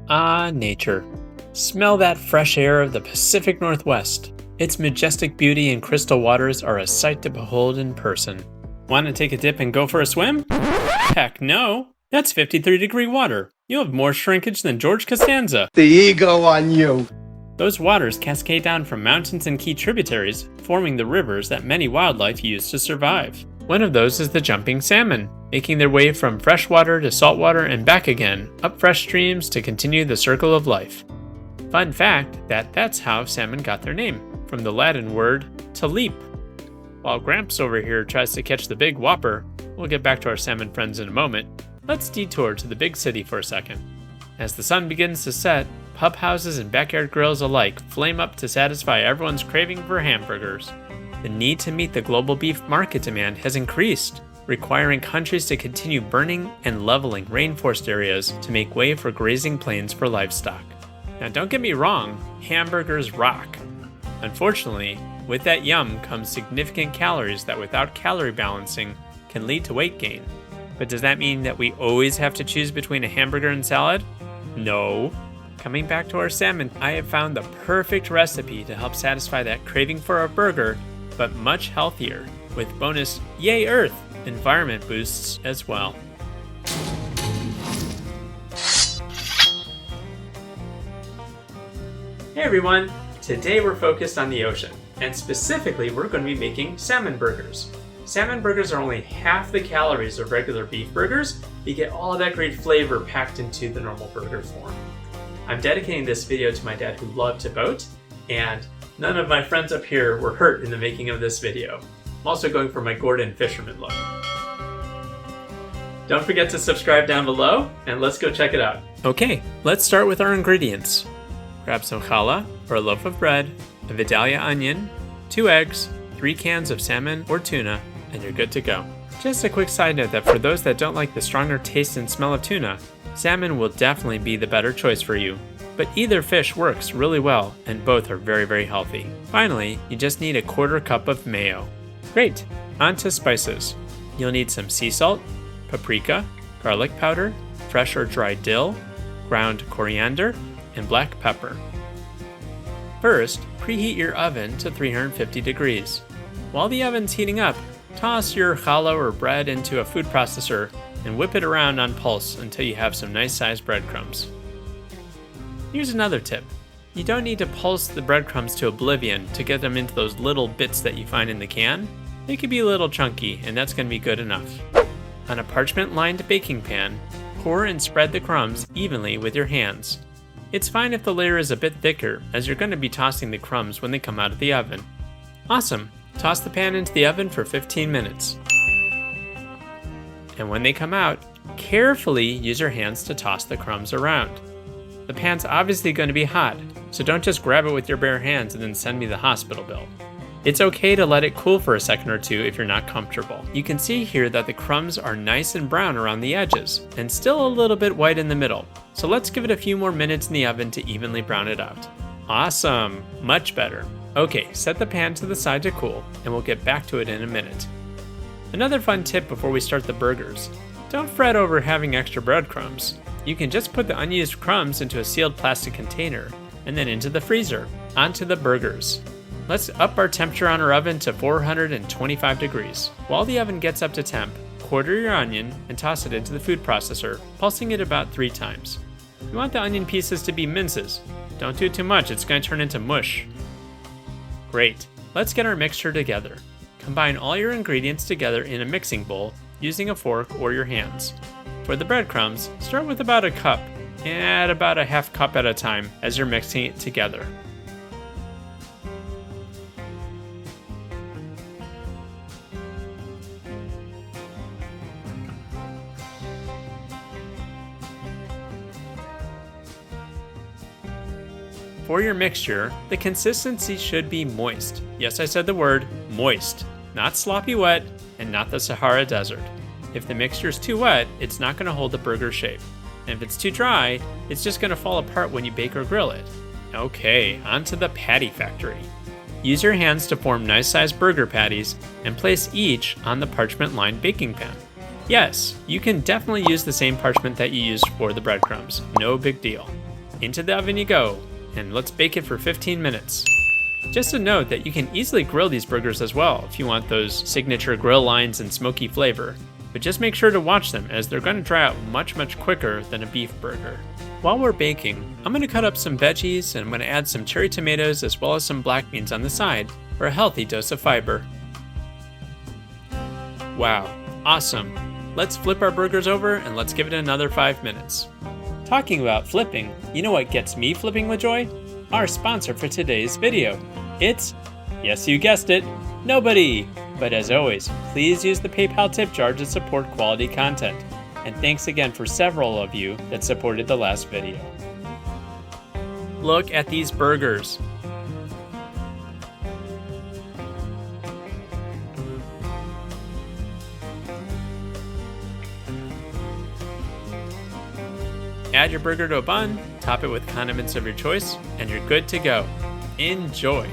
Ah, nature. Smell that fresh air of the Pacific Northwest. Its majestic beauty and crystal waters are a sight to behold in person. Want to take a dip and go for a swim? Heck no! That's 53-degree water. You'll have more shrinkage than George Costanza. The ego on you. Those waters cascade down from mountains and key tributaries, forming the rivers that many wildlife use to survive. One of those is the jumping salmon, making their way from freshwater to saltwater and back again, up fresh streams to continue the circle of life. Fun fact that's how salmon got their name, from the Latin word to leap. While Gramps over here tries to catch the big whopper, we'll get back to our salmon friends in a moment, let's detour to the big city for a second. As the sun begins to set, pub houses and backyard grills alike flame up to satisfy everyone's craving for hamburgers. The need to meet the global beef market demand has increased, requiring countries to continue burning and leveling rainforest areas to make way for grazing plains for livestock. Now don't get me wrong, hamburgers rock. Unfortunately, with that yum comes significant calories that without calorie balancing can lead to weight gain. But does that mean that we always have to choose between a hamburger and salad? No. Coming back to our salmon, I have found the perfect recipe to help satisfy that craving for a burger, but much healthier, with bonus Yay Earth environment boosts as well. Hey everyone! Today we're focused on the ocean, and specifically we're going to be making salmon burgers. Salmon burgers are only half the calories of regular beef burgers, but you get all of that great flavor packed into the normal burger form. I'm dedicating this video to my dad who loved to boat, and none of my friends up here were hurt in the making of this video. I'm also going for my Gordon fisherman look. Don't forget to subscribe down below, and let's go check it out. Okay, let's start with our ingredients. Grab some challah, or a loaf of bread, a Vidalia onion, 2 eggs, 3 cans of salmon or tuna, and you're good to go. Just a quick side note that for those that don't like the stronger taste and smell of tuna, salmon will definitely be the better choice for you. But either fish works really well, and both are very, very healthy. Finally, you just need a 1/4 cup of mayo. Great, on to spices. You'll need some sea salt, paprika, garlic powder, fresh or dried dill, ground coriander, and black pepper. First, preheat your oven to 350 degrees. While the oven's heating up, toss your challah or bread into a food processor and whip it around on pulse until you have some nice sized breadcrumbs. Here's another tip. You don't need to pulse the breadcrumbs to oblivion to get them into those little bits that you find in the can. They could be a little chunky, and that's going to be good enough. On a parchment-lined baking pan, pour and spread the crumbs evenly with your hands. It's fine if the layer is a bit thicker, as you're going to be tossing the crumbs when they come out of the oven. Awesome! Toss the pan into the oven for 15 minutes. And when they come out, carefully use your hands to toss the crumbs around. The pan's obviously going to be hot, so don't just grab it with your bare hands and then send me the hospital bill. It's okay to let it cool for a second or two if you're not comfortable. You can see here that the crumbs are nice and brown around the edges, and still a little bit white in the middle. So let's give it a few more minutes in the oven to evenly brown it out. Awesome! Much better. Okay, set the pan to the side to cool, and we'll get back to it in a minute. Another fun tip before we start the burgers. Don't fret over having extra breadcrumbs. You can just put the unused crumbs into a sealed plastic container, and then into the freezer. Onto the burgers. Let's up our temperature on our oven to 425 degrees. While the oven gets up to temp, quarter your onion and toss it into the food processor, pulsing it about 3 times. You want the onion pieces to be minces. Don't do too much, it's going to turn into mush. Great, let's get our mixture together. Combine all your ingredients together in a mixing bowl using a fork or your hands. For the breadcrumbs, start with about a cup, and add about a half cup at a time as you're mixing it together. For your mixture, the consistency should be moist. Yes, I said the word moist, not sloppy wet and not the Sahara Desert. If the mixture is too wet, it's not going to hold the burger shape. And if it's too dry, it's just going to fall apart when you bake or grill it. Okay, on to the patty factory. Use your hands to form nice-sized burger patties and place each on the parchment-lined baking pan. Yes, you can definitely use the same parchment that you used for the breadcrumbs, no big deal. into the oven you go, and let's bake it for 15 minutes. Just a note that you can easily grill these burgers as well if you want those signature grill lines and smoky flavor, but just make sure to watch them as they're going to dry out much quicker than a beef burger. While we're baking, I'm going to cut up some veggies and I'm going to add some cherry tomatoes as well as some black beans on the side for a healthy dose of fiber. Wow, awesome! Let's flip our burgers over and let's give it another 5 minutes. Talking about flipping, you know what gets me flipping with joy? Our sponsor for today's video. It's, yes you guessed it, nobody! But as always, please use the PayPal tip jar to support quality content. And thanks again for several of you that supported the last video. Look at these burgers. Add your burger to a bun, top it with condiments of your choice, and you're good to go. Enjoy!